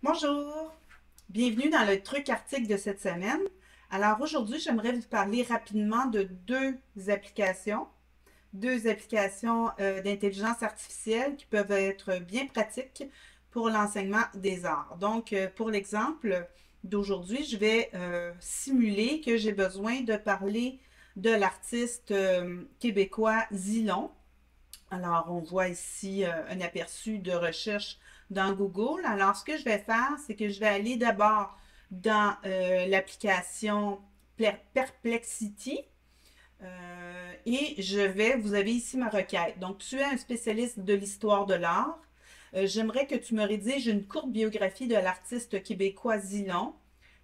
Bonjour, bienvenue dans le truc article de cette semaine. Alors aujourd'hui, j'aimerais vous parler rapidement de deux applications d'intelligence artificielle qui peuvent être bien pratiques pour l'enseignement des arts. Donc pour l'exemple d'aujourd'hui, je vais simuler que j'ai besoin de parler de l'artiste québécois Zilon. Alors, on voit ici un aperçu de recherche dans Google. Alors, ce que je vais faire, c'est que je vais aller d'abord dans l'application Perplexity et vous avez ici ma requête. Donc, tu es un spécialiste de l'histoire de l'art. J'aimerais que tu me rédiges une courte biographie de l'artiste québécois Zilon.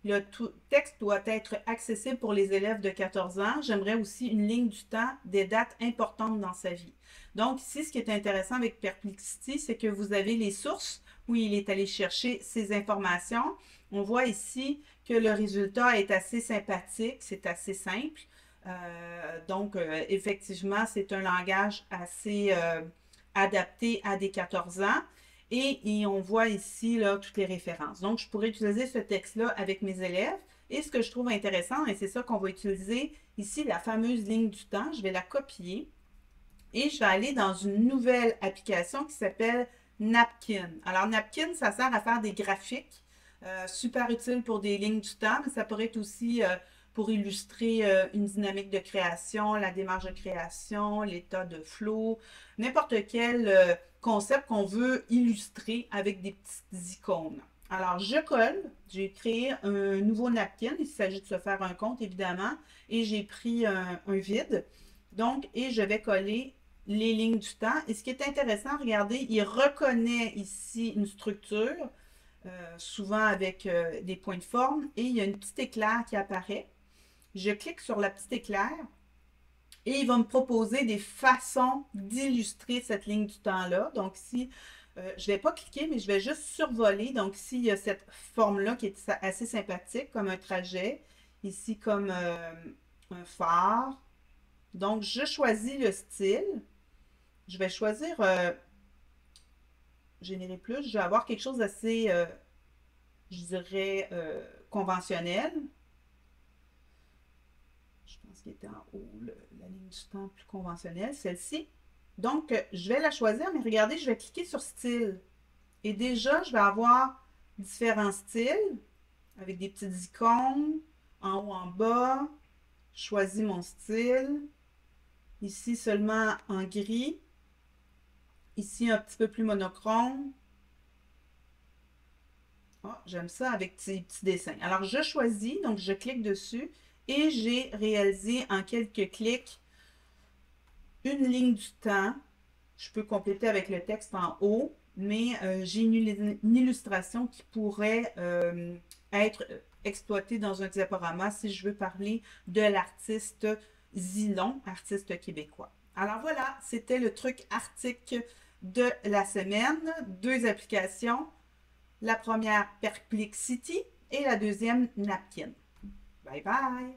Le texte doit être accessible pour les élèves de 14 ans. J'aimerais aussi une ligne du temps des dates importantes dans sa vie. Donc ici, ce qui est intéressant avec Perplexity, c'est que vous avez les sources où il est allé chercher ces informations. On voit ici que le résultat est assez sympathique, c'est assez simple. Effectivement, c'est un langage assez adapté à des 14 ans. Et on voit ici là, toutes les références. Donc, je pourrais utiliser ce texte-là avec mes élèves. Et ce que je trouve intéressant, et c'est ça qu'on va utiliser ici, la fameuse ligne du temps, je vais la copier et je vais aller dans une nouvelle application qui s'appelle Napkin. Alors, Napkin, ça sert à faire des graphiques, super utile pour des lignes du temps, mais ça pourrait être aussi pour illustrer une dynamique de création, la démarche de création, l'état de flow, n'importe quel concept qu'on veut illustrer avec des petites icônes. Alors, je colle, j'ai créé un nouveau napkin, il s'agit de se faire un compte évidemment, et j'ai pris un vide. Donc, et je vais coller les lignes du temps. Et ce qui est intéressant, regardez, il reconnaît ici une structure, souvent avec des points de forme, et il y a une petite éclair qui apparaît. Je clique sur la petite éclair et il va me proposer des façons d'illustrer cette ligne du temps-là. Donc ici, je ne vais pas cliquer, mais je vais juste survoler. Donc ici, il y a cette forme-là qui est assez sympathique, comme un trajet. Ici, comme un phare. Donc, je choisis le style. Je vais choisir générer plus. Je vais avoir quelque chose d'assez, je dirais, conventionnel. Je pense qu'il était en haut, la ligne du temps plus conventionnelle, celle-ci. Donc, je vais la choisir, mais regardez, je vais cliquer sur style. Et déjà, je vais avoir différents styles avec des petites icônes en haut, en bas. Je choisis mon style. Ici, seulement en gris. Ici, un petit peu plus monochrome. Oh, j'aime ça avec ces petits dessins. Alors, je choisis, donc je clique dessus et j'ai réalisé en quelques clics une ligne du temps. Je peux compléter avec le texte en haut, mais j'ai une illustration qui pourrait être exploitée dans un diaporama si je veux parler de l'artiste Zilon, artiste québécois. Alors voilà, c'était le truc article de la semaine. Deux applications. La première, Perplexity, et la deuxième, Napkin. Bye bye!